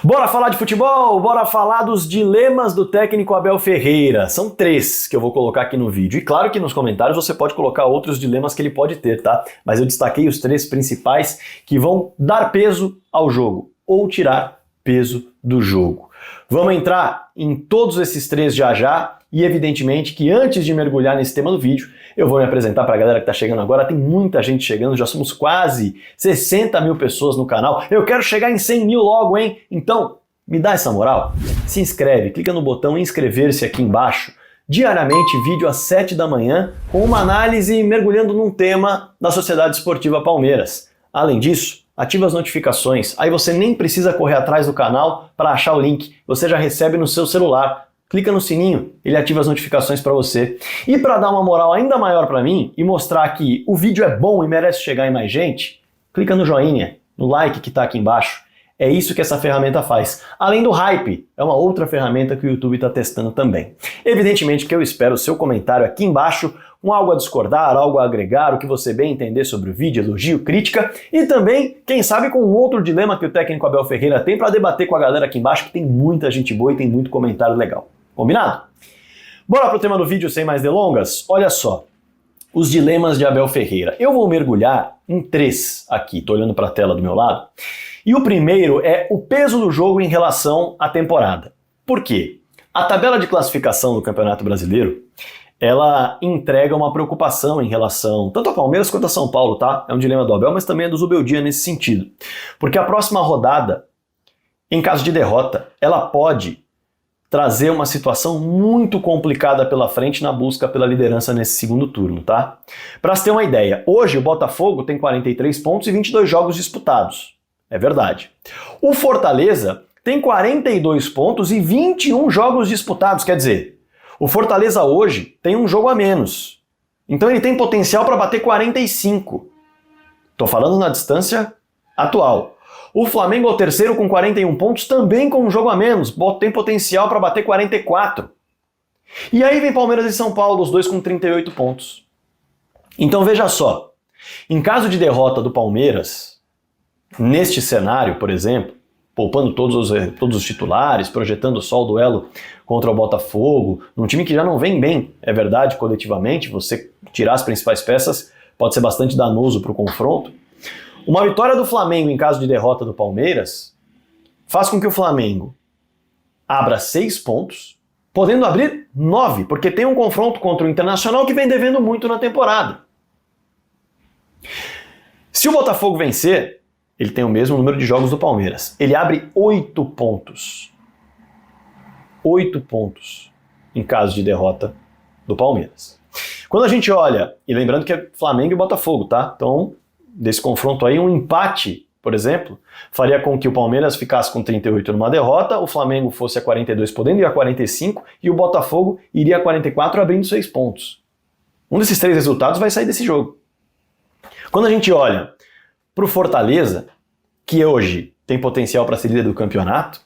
Bora falar de futebol? Bora falar dos dilemas do técnico Abel Ferreira. São 3 que eu vou colocar aqui no vídeo. E claro que nos comentários você pode colocar outros dilemas que ele pode ter, tá? Mas eu destaquei os 3 principais que vão dar peso ao jogo ou tirar peso do jogo. Vamos entrar em todos esses 3 já já e evidentemente que antes de mergulhar nesse tema do vídeo, eu vou me apresentar para a galera que está chegando agora. Tem muita gente chegando, já somos quase 60 mil pessoas no canal. Eu quero chegar em 100 mil logo, hein? Então, me dá essa moral. Se inscreve, clica no botão inscrever-se aqui embaixo. Diariamente, vídeo às 7 da manhã, com uma análise mergulhando num tema da Sociedade Esportiva Palmeiras. Além disso, ativa as notificações, aí você nem precisa correr atrás do canal para achar o link, você já recebe no seu celular. Clica no sininho, ele ativa as notificações para você. E para dar uma moral ainda maior para mim e mostrar que o vídeo é bom e merece chegar em mais gente, clica no joinha, no like que está aqui embaixo. É isso que essa ferramenta faz. Além do hype, é uma outra ferramenta que o YouTube está testando também. Evidentemente que eu espero o seu comentário aqui embaixo, com algo a discordar, algo a agregar, o que você bem entender sobre o vídeo, elogio, crítica, e também, quem sabe, com um outro dilema que o técnico Abel Ferreira tem para debater com a galera aqui embaixo, que tem muita gente boa e tem muito comentário legal. Combinado? Bora pro tema do vídeo sem mais delongas? Olha só, os dilemas de Abel Ferreira. Eu vou mergulhar em 3 aqui, tô olhando para a tela do meu lado. E o primeiro é o peso do jogo em relação à temporada. Por quê? A tabela de classificação do Campeonato Brasileiro, ela entrega uma preocupação em relação tanto a Palmeiras quanto a São Paulo, tá? É um dilema do Abel, mas também é do Zubeldia nesse sentido. Porque a próxima rodada, em caso de derrota, ela pode trazer uma situação muito complicada pela frente na busca pela liderança nesse segundo turno, tá? Para você ter uma ideia, hoje o Botafogo tem 43 pontos e 22 jogos disputados. É verdade. O Fortaleza tem 42 pontos e 21 jogos disputados, quer dizer, o Fortaleza hoje tem um jogo a menos. Então ele tem potencial para bater 45. Tô falando na distância atual. O Flamengo é o terceiro com 41 pontos, também com um jogo a menos, tem potencial para bater 44. E aí vem Palmeiras e São Paulo, os dois com 38 pontos. Então veja só, em caso de derrota do Palmeiras, neste cenário, por exemplo, poupando todos os titulares, projetando só o duelo contra o Botafogo, num time que já não vem bem, é verdade, coletivamente, você tirar as principais peças pode ser bastante danoso para o confronto. Uma vitória do Flamengo em caso de derrota do Palmeiras faz com que o Flamengo abra 6 pontos, podendo abrir 9, porque tem um confronto contra o Internacional que vem devendo muito na temporada. Se o Botafogo vencer, ele tem o mesmo número de jogos do Palmeiras. Ele abre 8 pontos. 8 pontos em caso de derrota do Palmeiras. Quando a gente olha, e lembrando que é Flamengo e Botafogo, tá? Então, desse confronto aí, um empate, por exemplo, faria com que o Palmeiras ficasse com 38 numa derrota, o Flamengo fosse a 42 podendo ir a 45 e o Botafogo iria a 44 abrindo 6 pontos. Um desses 3 resultados vai sair desse jogo. Quando a gente olha para o Fortaleza, que hoje tem potencial para ser líder do campeonato,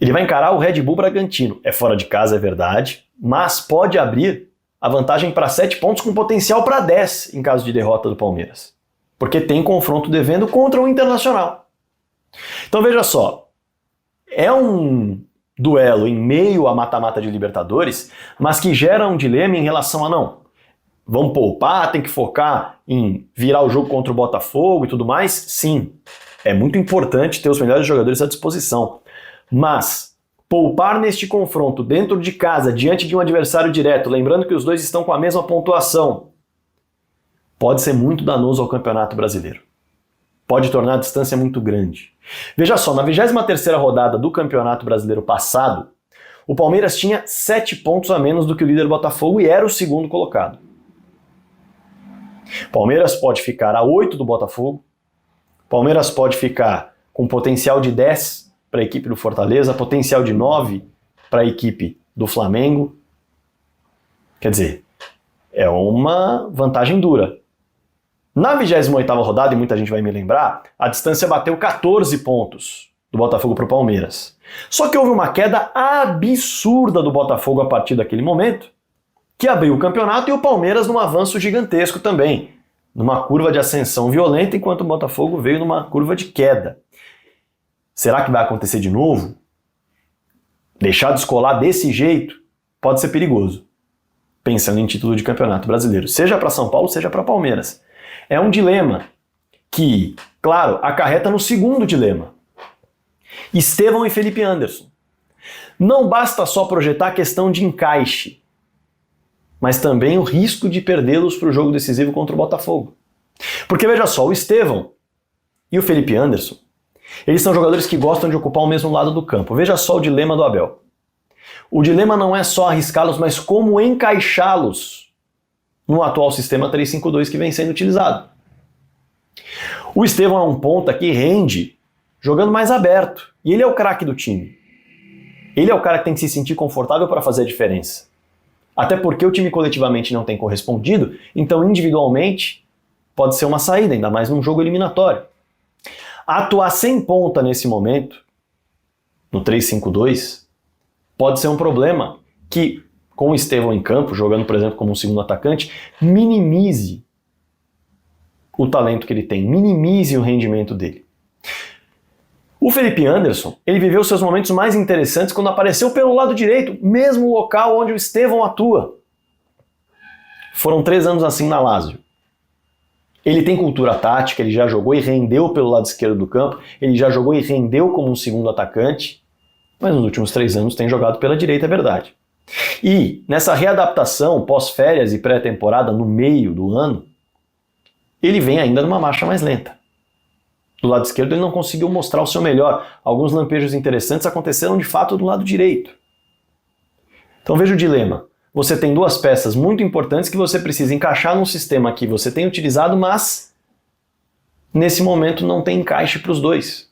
ele vai encarar o Red Bull Bragantino. É fora de casa, é verdade, mas pode abrir a vantagem para 7 pontos com potencial para 10 em caso de derrota do Palmeiras. Porque tem confronto devendo contra o Internacional. Então veja só, é um duelo em meio a mata-mata de Libertadores, mas que gera um dilema em relação a não. Vamos poupar, tem que focar em virar o jogo contra o Botafogo e tudo mais? Sim, é muito importante ter os melhores jogadores à disposição. Mas poupar neste confronto dentro de casa, diante de um adversário direto, lembrando que os dois estão com a mesma pontuação, pode ser muito danoso ao Campeonato Brasileiro. Pode tornar a distância muito grande. Veja só, na 23ª rodada do Campeonato Brasileiro passado, o Palmeiras tinha 7 pontos a menos do que o líder Botafogo e era o segundo colocado. Palmeiras pode ficar a 8 do Botafogo, Palmeiras pode ficar com potencial de 10 para a equipe do Fortaleza, potencial de 9 para a equipe do Flamengo. Quer dizer, é uma vantagem dura. Na 28ª rodada, e muita gente vai me lembrar, a distância bateu 14 pontos do Botafogo para o Palmeiras. Só que houve uma queda absurda do Botafogo a partir daquele momento, que abriu o campeonato e o Palmeiras num avanço gigantesco também, numa curva de ascensão violenta, enquanto o Botafogo veio numa curva de queda. Será que vai acontecer de novo? Deixar descolar desse jeito pode ser perigoso, pensando em título de campeonato brasileiro, seja para São Paulo, seja para Palmeiras. É um dilema que, claro, acarreta no segundo dilema. Estevão e Felipe Anderson. Não basta só projetar a questão de encaixe, mas também o risco de perdê-los para o jogo decisivo contra o Botafogo. Porque veja só, o Estevão e o Felipe Anderson, eles são jogadores que gostam de ocupar o mesmo lado do campo. Veja só o dilema do Abel. O dilema não é só arriscá-los, mas como encaixá-los no atual sistema 3-5-2 que vem sendo utilizado. O Estevão é um ponta que rende jogando mais aberto, e ele é o craque do time. Ele é o cara que tem que se sentir confortável para fazer a diferença. Até porque o time coletivamente não tem correspondido, então individualmente pode ser uma saída, ainda mais num jogo eliminatório. Atuar sem ponta nesse momento, no 3-5-2, pode ser um problema que, com o Estevão em campo, jogando, por exemplo, como um segundo atacante, minimize o talento que ele tem, minimize o rendimento dele. O Felipe Anderson, ele viveu seus momentos mais interessantes quando apareceu pelo lado direito, mesmo local onde o Estevão atua. Foram 3 anos assim na Lazio. Ele tem cultura tática, ele já jogou e rendeu pelo lado esquerdo do campo, ele já jogou e rendeu como um segundo atacante, mas nos últimos 3 anos tem jogado pela direita, é verdade. E nessa readaptação pós-férias e pré-temporada no meio do ano, ele vem ainda numa marcha mais lenta. Do lado esquerdo ele não conseguiu mostrar o seu melhor. Alguns lampejos interessantes aconteceram de fato do lado direito. Então veja o dilema. Você tem 2 peças muito importantes que você precisa encaixar num sistema que você tem utilizado, mas nesse momento não tem encaixe para os dois.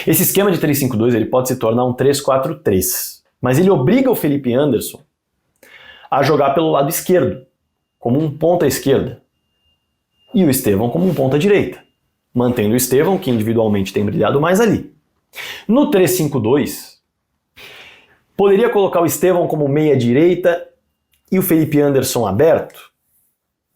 Esse esquema de 3-5-2 ele pode se tornar um 3-4-3, mas ele obriga o Felipe Anderson a jogar pelo lado esquerdo, como um ponta esquerda, e o Estevão como um ponta direita, mantendo o Estevão, que individualmente tem brilhado mais ali. No 3-5-2, poderia colocar o Estevão como meia direita e o Felipe Anderson aberto.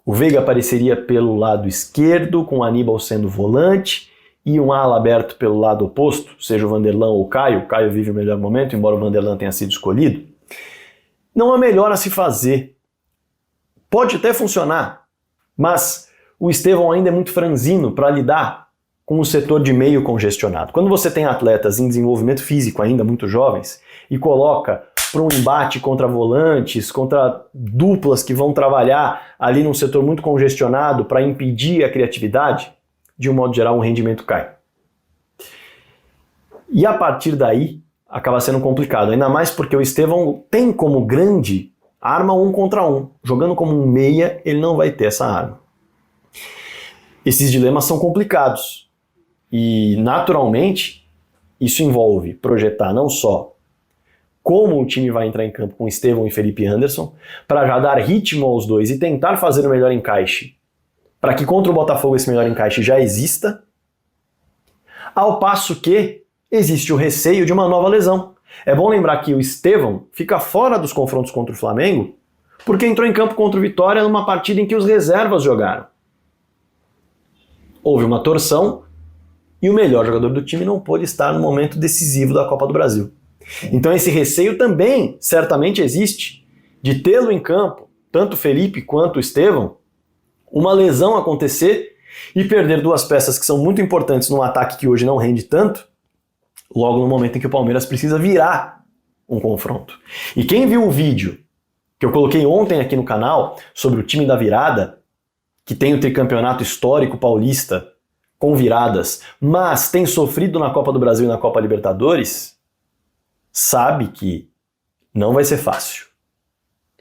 O Veiga apareceria pelo lado esquerdo, com o Aníbal sendo volante, e um ala aberto pelo lado oposto, seja o Vanderlan ou o Caio. O Caio vive o melhor momento, embora o Vanderlan tenha sido escolhido. Não há melhor a se fazer. Pode até funcionar, mas o Estevão ainda é muito franzino para lidar com o setor de meio congestionado. Quando você tem atletas em desenvolvimento físico ainda muito jovens e coloca para um embate contra volantes, contra duplas que vão trabalhar ali num setor muito congestionado para impedir a criatividade, de um modo geral o rendimento cai. E a partir daí acaba sendo complicado, ainda mais porque o Estevão tem como grande arma 1 contra 1. Jogando como um meia, ele não vai ter essa arma. Esses dilemas são complicados e, naturalmente, isso envolve projetar não só como o time vai entrar em campo com Estevão e Felipe Anderson, para já dar ritmo aos dois e tentar fazer o melhor encaixe, para que contra o Botafogo esse melhor encaixe já exista, ao passo que existe o receio de uma nova lesão. É bom lembrar que o Estevão fica fora dos confrontos contra o Flamengo porque entrou em campo contra o Vitória numa partida em que os reservas jogaram. Houve uma torção e o melhor jogador do time não pôde estar no momento decisivo da Copa do Brasil. Então esse receio também certamente existe de tê-lo em campo, tanto o Felipe quanto o Estevão, uma lesão acontecer e perder 2 peças que são muito importantes num ataque que hoje não rende tanto, logo no momento em que o Palmeiras precisa virar um confronto. E quem viu o vídeo que eu coloquei ontem aqui no canal sobre o time da virada, que tem o tricampeonato histórico paulista com viradas, mas tem sofrido na Copa do Brasil e na Copa Libertadores, sabe que não vai ser fácil.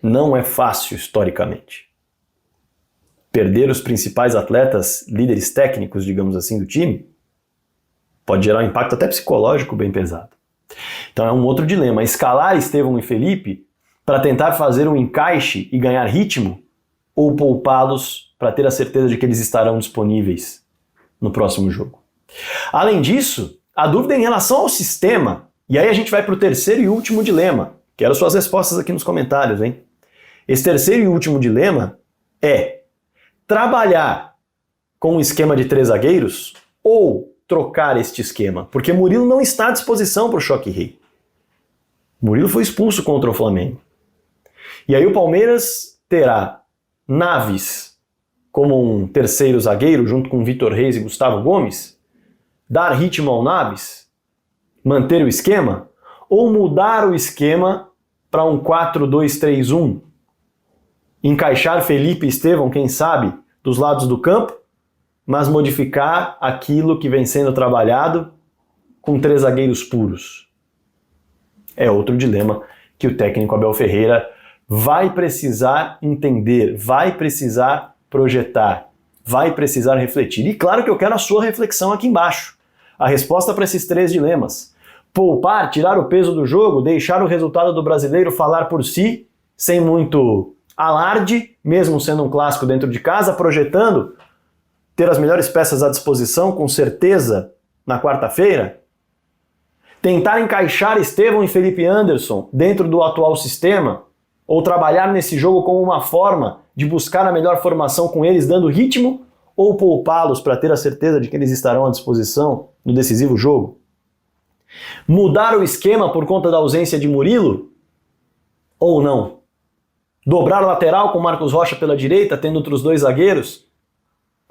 Não é fácil historicamente. Perder os principais atletas, líderes técnicos, digamos assim, do time, pode gerar um impacto até psicológico bem pesado. Então é um outro dilema. Escalar Estevão e Felipe para tentar fazer um encaixe e ganhar ritmo, ou poupá-los para ter a certeza de que eles estarão disponíveis no próximo jogo. Além disso, a dúvida em relação ao sistema, e aí a gente vai para o terceiro e último dilema. Quero suas respostas aqui nos comentários, hein? Esse terceiro e último dilema é trabalhar com um esquema de 3 zagueiros ou trocar este esquema? Porque Murilo não está à disposição para o choque rei. Murilo foi expulso contra o Flamengo. E aí o Palmeiras terá Naves como um terceiro zagueiro, junto com Vitor Reis e Gustavo Gomes? Dar ritmo ao Naves? Manter o esquema? Ou mudar o esquema para um 4-2-3-1? Encaixar Felipe e Estevão, quem sabe, dos lados do campo, mas modificar aquilo que vem sendo trabalhado com 3 zagueiros puros? É outro dilema que o técnico Abel Ferreira vai precisar entender, vai precisar projetar, vai precisar refletir. E claro que eu quero a sua reflexão aqui embaixo. A resposta para esses 3 dilemas: poupar, tirar o peso do jogo, deixar o resultado do brasileiro falar por si, sem muito alarde, mesmo sendo um clássico dentro de casa, projetando ter as melhores peças à disposição, com certeza, na quarta-feira? Tentar encaixar Estevão e Felipe Anderson dentro do atual sistema? Ou trabalhar nesse jogo como uma forma de buscar a melhor formação com eles dando ritmo? Ou poupá-los para ter a certeza de que eles estarão à disposição no decisivo jogo? Mudar o esquema por conta da ausência de Murilo? Ou não? Dobrar lateral com Marcos Rocha pela direita, tendo outros 2 zagueiros?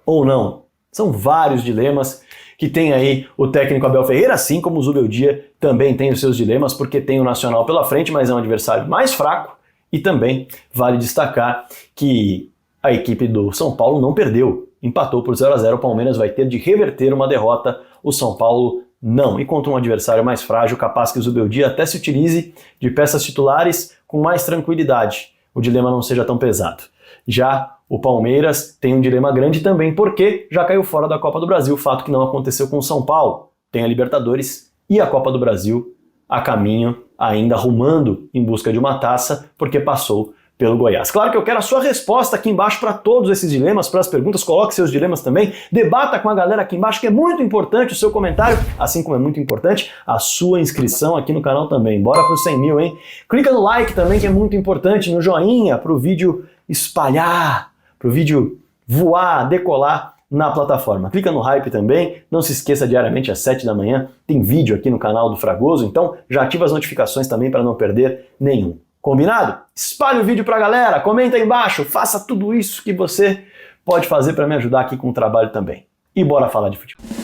Ou não? São vários dilemas que tem aí o técnico Abel Ferreira, assim como o Zubeldia também tem os seus dilemas, porque tem o Nacional pela frente, mas é um adversário mais fraco, e também vale destacar que a equipe do São Paulo não perdeu, empatou por 0-0, o Palmeiras vai ter de reverter uma derrota, o São Paulo não, e contra um adversário mais frágil, capaz que o Zubeldia até se utilize de peças titulares com mais tranquilidade, o dilema não seja tão pesado. Já o Palmeiras tem um dilema grande também, porque já caiu fora da Copa do Brasil, fato que não aconteceu com o São Paulo. Tem a Libertadores e a Copa do Brasil a caminho, ainda rumando em busca de uma taça, porque passou pelo Goiás. Claro que eu quero a sua resposta aqui embaixo para todos esses dilemas, para as perguntas, coloque seus dilemas também, debata com a galera aqui embaixo, que é muito importante o seu comentário, assim como é muito importante a sua inscrição aqui no canal também. Bora para os 100 mil, hein? Clica no like também, que é muito importante, no joinha, para o vídeo espalhar, para o vídeo voar, decolar na plataforma. Clica no hype também, não se esqueça, diariamente às 7 da manhã tem vídeo aqui no canal do Fragoso, então já ativa as notificações também para não perder nenhum. Combinado? Espalhe o vídeo pra galera, comenta aí embaixo, faça tudo isso que você pode fazer para me ajudar aqui com o trabalho também. E bora falar de futebol.